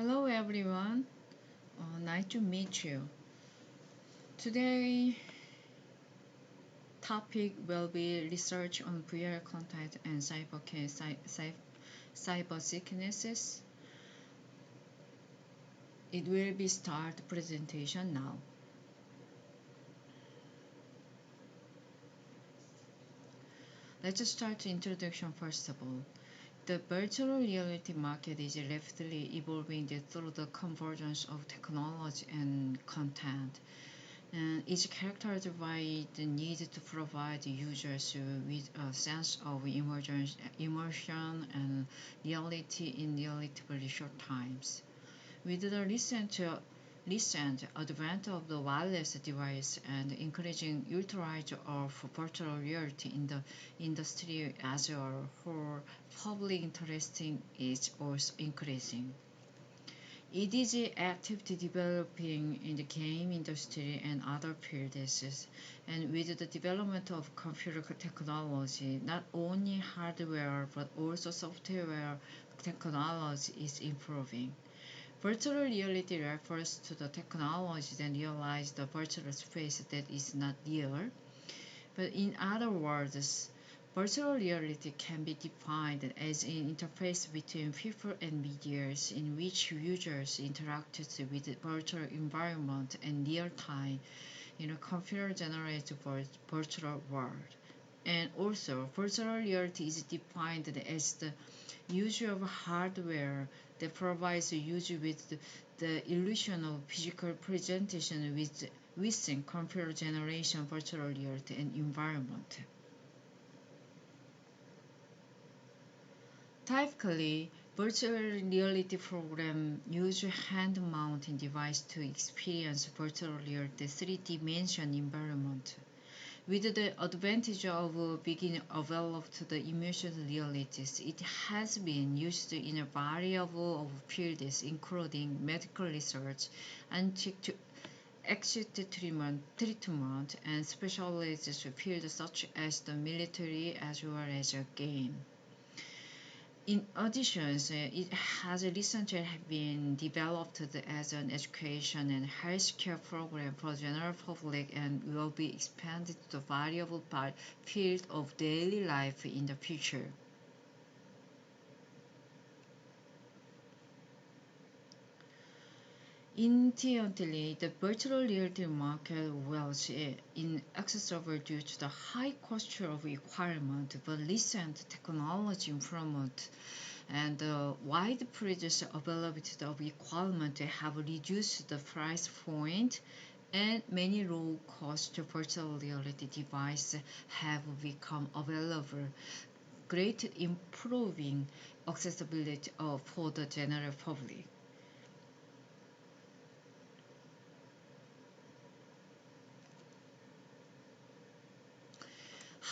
Hello everyone, nice to meet you. Today topic will be research on VR content and cyber sicknesses. It will be start presentation now. Let's start introduction first of all. The virtual reality market is rapidly evolving through the convergence of technology and content, and is characterized by the need to provide users with a sense of immersion and reality in relatively short times. With the recent advent of the wireless device and increasing utilization of virtual reality in the industry as a whole, public interest is also increasing. It is actively developing in the game industry and other fields, and with the development of computer technology, not only hardware but also software technology is improving. Virtual reality refers to the technology that realizes the virtual space that is not real. But in other words, virtual reality can be defined as an interface between people and medias in which users interact with the virtual environment in real time in a computer-generated virtual world. And also, virtual reality is defined as the use of hardware that provides the user with the illusion of physical presentation within computer generation virtual reality and environment. Typically, virtual reality programs use hand-mounted device to experience virtual reality three-dimensional environment. With the advantage of being available to the immersive realities, it has been used in a variety of fields, including medical research, acute treatment, and specialized fields such as the military as well as a game. In addition, it has recently been developed as an education and healthcare program for general public and will be expanded to the variable field of daily life in the future. Incidentally, the virtual reality market was inaccessible due to the high cost of requirement, but recent technology improvement and the widespread availability of equipment have reduced the price point, and many low-cost virtual reality devices have become available, greatly improving accessibility for the general public.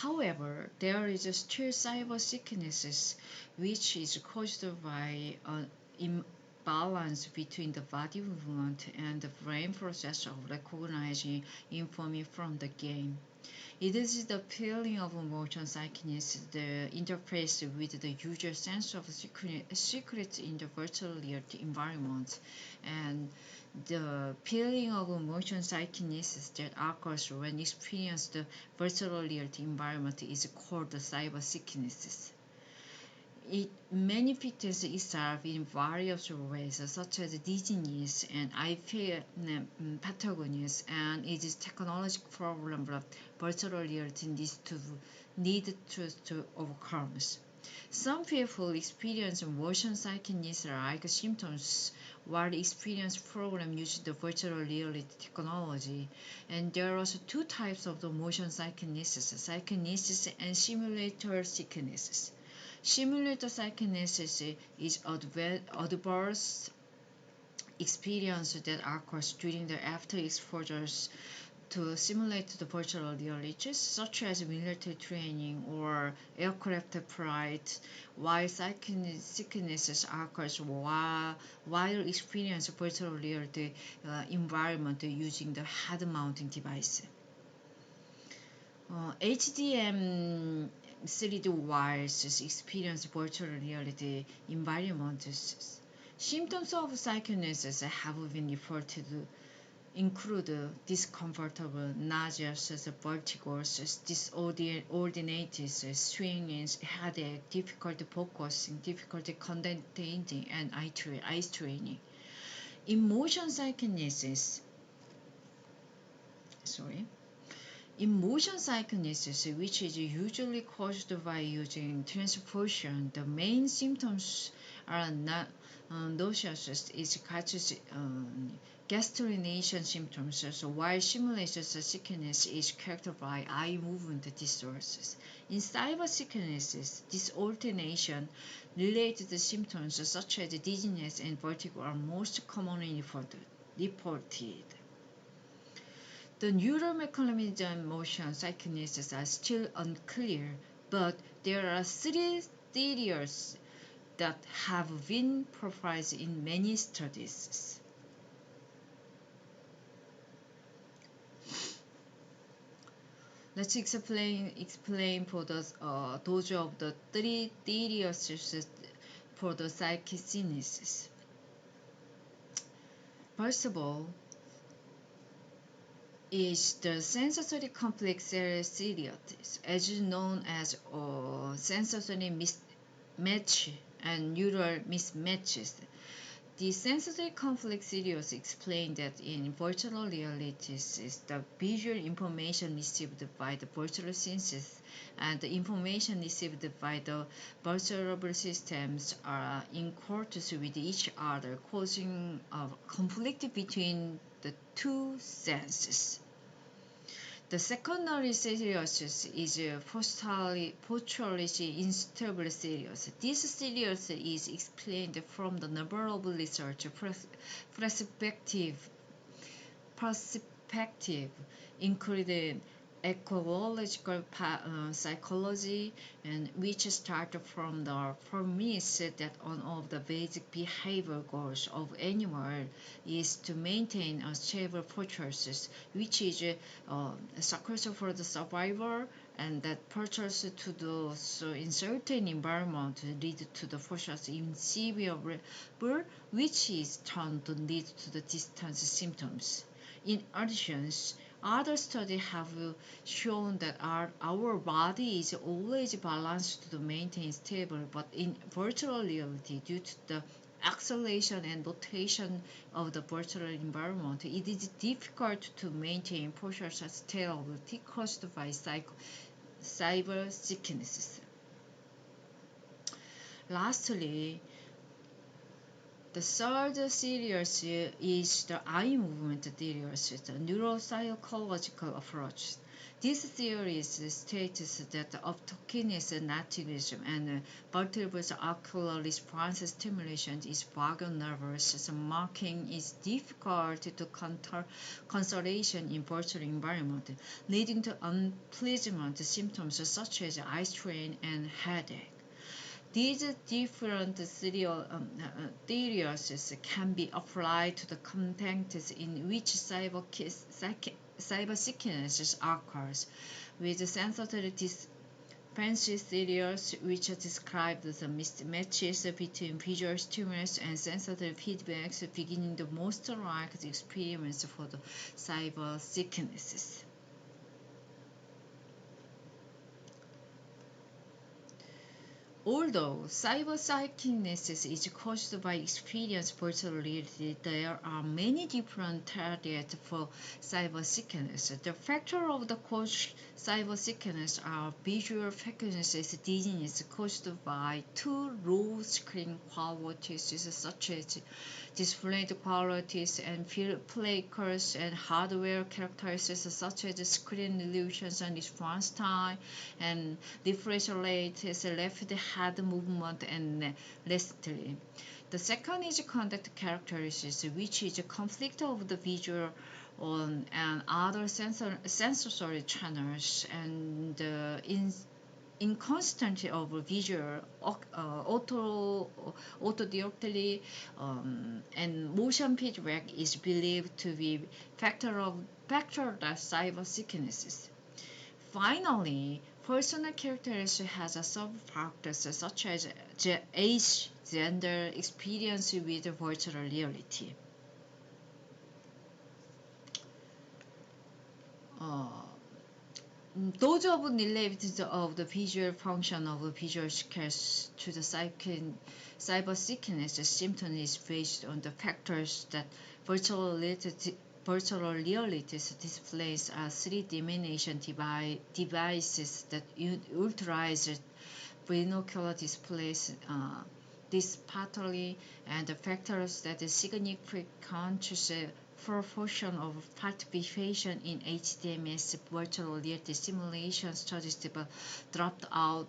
However, there is still cyber sicknesses, which is caused by an imbalance between the body movement and the brain process of recognizing information from the game. It is the feeling of motion sickness, the interface with the user sense of secret in the virtual reality environment, and the feeling of motion sickness that occurs when experienced the virtual reality environment is called cyber sickness. It manifests itself in various ways, such as dizziness and eye pathogens, and it is a technological problem that virtual reality needs to overcome. Some people experience motion sickness-like symptoms while experience program using the virtual reality technology, and there are also two types of the motion sickness and simulator sickness. Simulator sickness is adverse experience that occurs during the after exposures to simulate the virtual realities, such as military training or aircraft flight, while sickness occurs while experience virtual reality environment using the head-mounting device. HDM 3D wires experience virtual reality environments Symptoms of psychosis have been reported include discomfortable, nauseous, vertigo's, disordinated swinging, headache, difficulty focusing, difficulty concentrating, and eye straining. In motion psychosis, which is usually caused by using transposition, the main symptoms are nauseous, gastrination symptoms, while simulation sickness is characterized by eye movement disorders. In cybersickness, disordination-related symptoms such as dizziness and vertigo are most commonly reported. The neuromechanism motion psychosis are still unclear, but there are 3 theories that have been proposed in many studies. Let's explain for those of the 3 theories for the psychosis. First of all, is the sensory complex seriatis, as known as sensory mismatch and neural mismatches. The sensory complex serious explained that in virtual realities, the visual information received by the virtual senses and the information received by the virtual systems are in accordance with each other, causing a conflict between the 2 senses. The secondary series is posturally instable series. This series is explained from the number of research perspective, including ecological psychology, and which start from the premise that one of the basic behavior goals of animal is to maintain a stable fortress, which is success for the survivor, and that purchase to those in certain environment lead to the fortress in severe, which is turned to lead to the distance symptoms. In addition, other studies have shown that our body is always balanced to maintain stable, but in virtual reality, due to the acceleration and rotation of the virtual environment, it is difficult to maintain posture stability caused by cyber sicknesses. Lastly, the third series is the eye movement series, the neuropsychological approach. This theory states that optokinesis nativism and multiple ocular response stimulation is vagus nervous, so marking is difficult to consolidation in virtual environment, leading to unpleasant symptoms such as eye strain and headache. These different theories can be applied to the contexts in which cybersickness occurs, with sensory fancy theories which describe the mismatches between visual stimulus and sensory feedbacks beginning the most like the experiments for the cybersicknesses. Although cybersickness is caused by experience virtual reality, there are many different targets for cybersickness. The factors of the cause cybersickness are visual faculties dizziness caused by 2 low screen qualities such as displayed qualities and flares, and hardware characteristics such as screen resolutions and response time and refresh rate, left head movement, and lastly, the second is conduct characteristics, which is a conflict of the visual and other sensory channels, and inconsistency of visual autodirectly and motion feedback is believed to be factor that cyber sicknesses. Finally, personal characteristics has a sub-factors such as age, gender, experience with virtual reality. Those of relatives of the visual function of the visual skills to the cybersickness symptom is based on the factors that virtual reality displays are three-dimensional devices that utilize binocular displays dispatally, and the factors that is significant proportion of participation in HDMS virtual reality simulation studies dropped out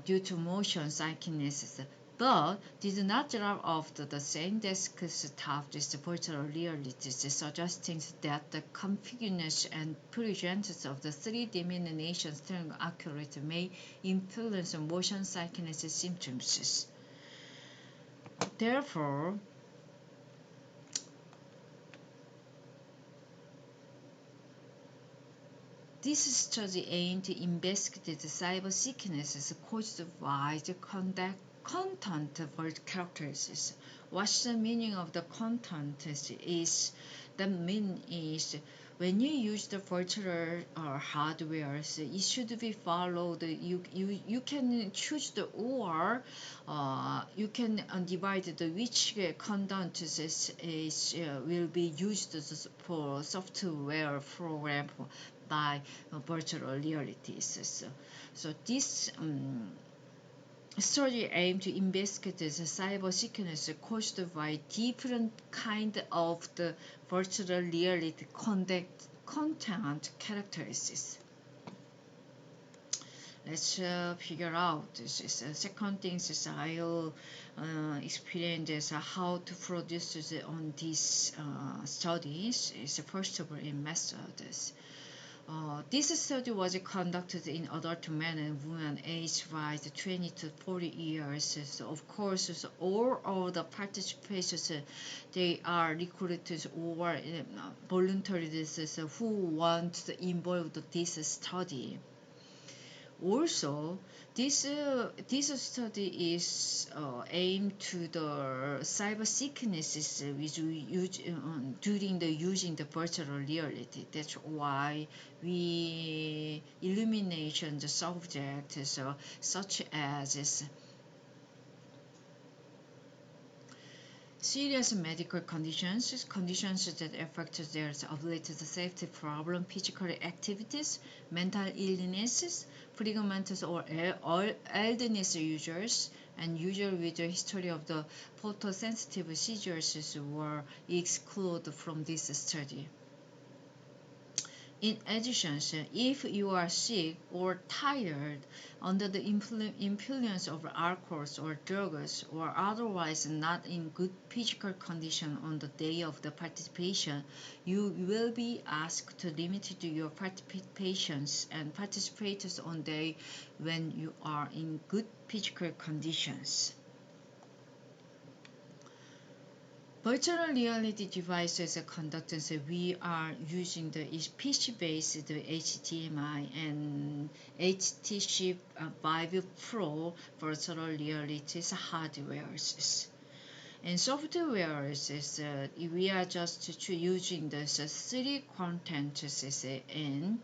due to motion sickness, but did not drop off the same desktop virtual realities, suggesting that the configuration and presence of the three-dimensional string accurate may influence motion sickness symptoms. Therefore, this study aimed to investigate the cybersickness caused by the content characteristics. What's the meaning of the content is? The meaning is when you use the virtual hardware, it should be followed. You can choose the or you can divide the which content will be used for software program by virtual realities. So this study aimed to investigate the cybersickness caused by different kind of the virtual reality content characteristics. Let's figure out this. Second thing is I'll explain this how to produce this on these studies. Is first of all in methods. This study was conducted in adult men and women aged 20 to 40 years. So of course, all of the participants, they are recruited or volunteers who want to involve this study. Also, this study is aimed to the cybersicknesses during the using the virtual reality. That's why we illumination the subject, such as serious medical conditions that affect their ability to safety problem, physical activities, mental illnesses, pregnant or elderly users, and users with a history of the photosensitive seizures were excluded from this study. In addition, if you are sick or tired, under the influence of alcohol or drugs, or otherwise not in good physical condition on the day of the participation, you will be asked to limit your participations and participate on day when you are in good physical conditions. Virtual reality devices conducted, we are using the PC-based HDMI and HTC Vive Pro virtual reality hardware. And software we are just using the three content in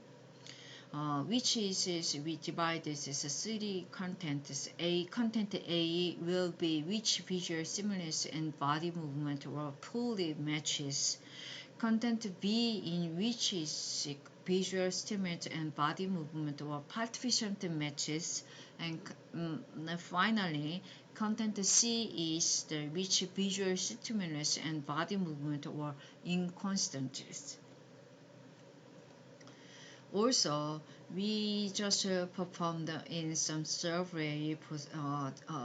which is we divide this as three contents. Content A will be which visual stimulus and body movement or fully matches. Content B in which is visual stimulus and body movement or partially matches. And finally, content C is the which visual stimulus and body movement or inconstant. Also, we just performed in some survey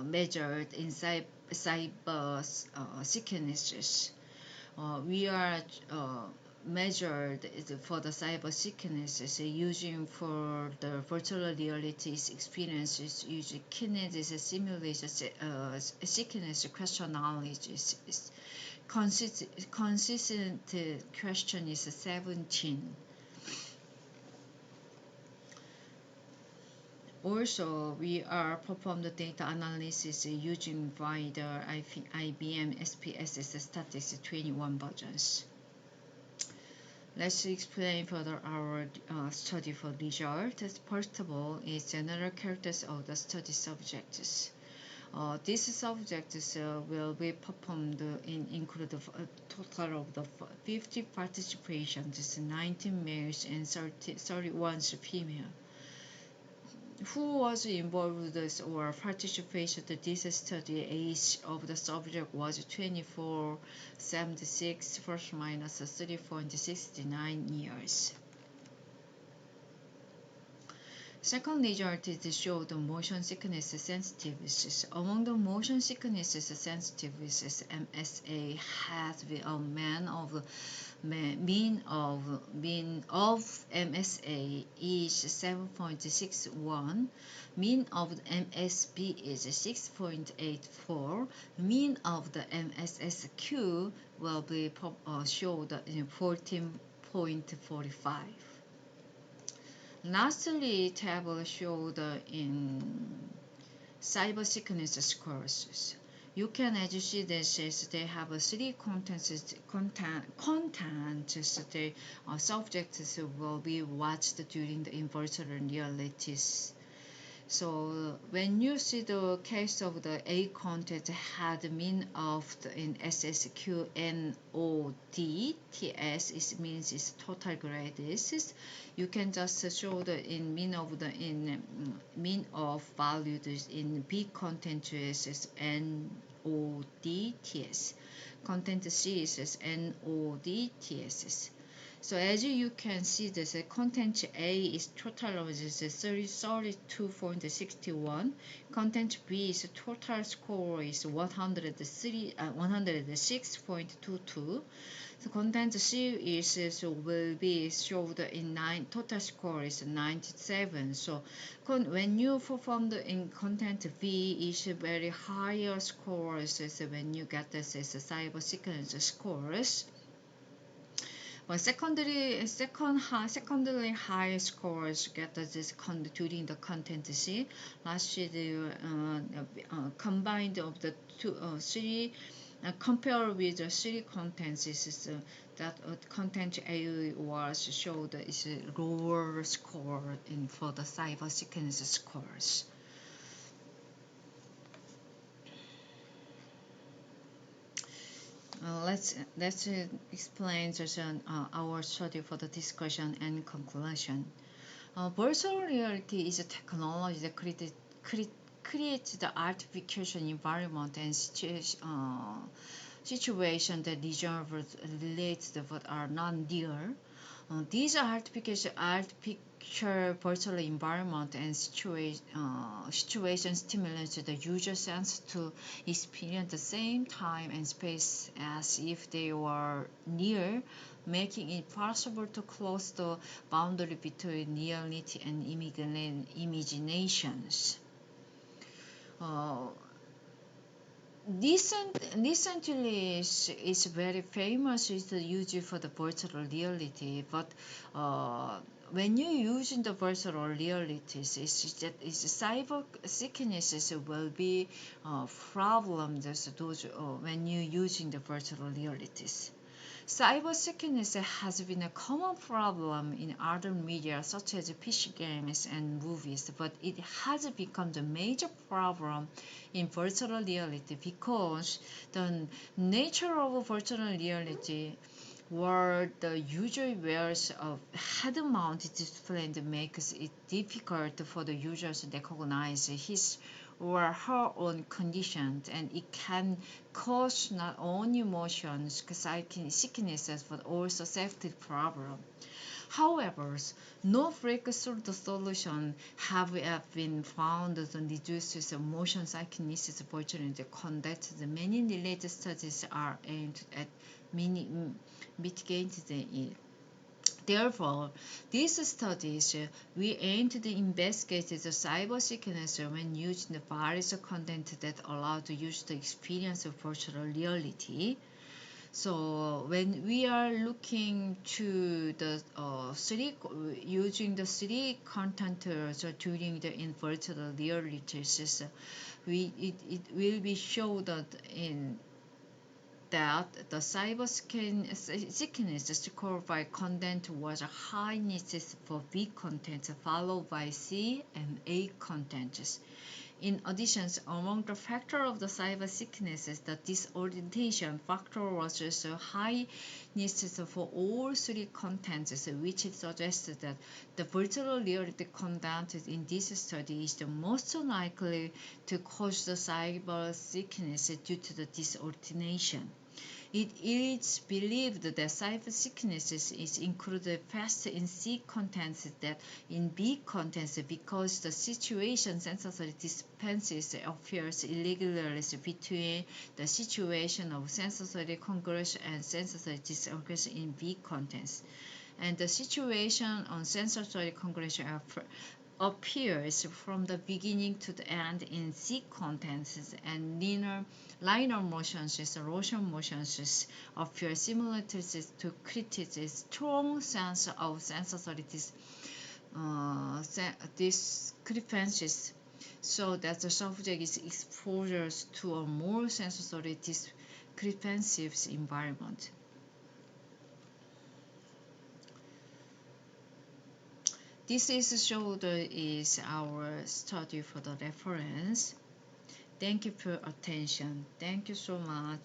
measured in cyber sicknesses. We are measured for the cyber sicknesses using for the virtual realities experiences using kinesis simulation sickness question knowledge. Consistent question is 17. Also, we are performed the data analysis using by the IBM SPSS Statistics 21 versions. Let's explain further our study for result. First of all, is general characters of the study subjects. These subjects will be performed include a total of the 50 participants, 19 males and 31 female. Who was involved or participated in this study? Age of the subject was 24, 76 plus minus 3.69 years. Second result is to show the motion sickness sensitivities. Among the motion sickness sensitivities, MSA has a mean of MSA is 7.61, mean of the MSB is 6.84, mean of the MSSQ will be showed in 14.45. Lastly, table showed in cybersickness scores. You can, as you see, this is they have three contents. The subjects will be watched during the virtual realities. So when you see the case of the A content had mean of in SSQNOD/TS, it means it's total grades. You can just show the in mean of values in B content is NOD/TS. Content C is NOD/TS. So as you can see, this content A is total of 32.61. Content B is total score is 106.22. The content C is will be showed in total score is 97. So when you perform in content B is very higher scores when you get this cybersickness scores. But secondary high scores get this during the content C. Last year the combined of the three compared with the three contents is that content A was showed is a lower score for the cybersickness scores. Let's explain our study for the discussion and conclusion. Virtual reality is a technology that creates the artificial environment and situation that resembles related but are non-real. These artificial virtual environment and situation stimulates the user sense to experience the same time and space as if they were near, making it possible to close the boundary between reality and imaginations. Recently is very famous is used for the virtual reality, but when you using the virtual realities, cyber sicknesses will be problems when you using the virtual realities. Cyber sickness has been a common problem in other media such as PC games and movies, but it has become the major problem in virtual reality because the nature of virtual reality where the user wears a head-mounted display makes it difficult for the user to recognize his or her own conditions, and it can cause not only motion sicknesses but also safety problems. However, no breakthrough solution have been found to reduce motion sickness virtually conducted. Many related studies are aimed at mitigating it. Therefore, these studies we aim to investigate the cyber sickness when using the various content that allow the user to experience virtual reality. So when we are looking to the using the 3 contenters during the in virtual realities, it will be shown that the cyber sickness score by content was high needs for B contents followed by C and A contents. In addition, among the factors of the cyber sicknesses, the disorientation factor was also high needs for all 3 contents, which suggests that the virtual reality content in this study is the most likely to cause the cyber sickness due to the disorientation. It is believed that cyber sickness is included fast in C contents than in B contents because the situation sensory dispenses appears irregularly between the situation of sensory congruence and sensory discongruence in B contents. And the situation on sensory congruence appears from the beginning to the end in C contents, and linear motions, rotation motions appear simultaneously to create a strong sense of sensory discrepancies, so that the subject is exposed to a more sensory discrepancy environment. This is showed is our study for the reference. Thank you for your attention. Thank you so much.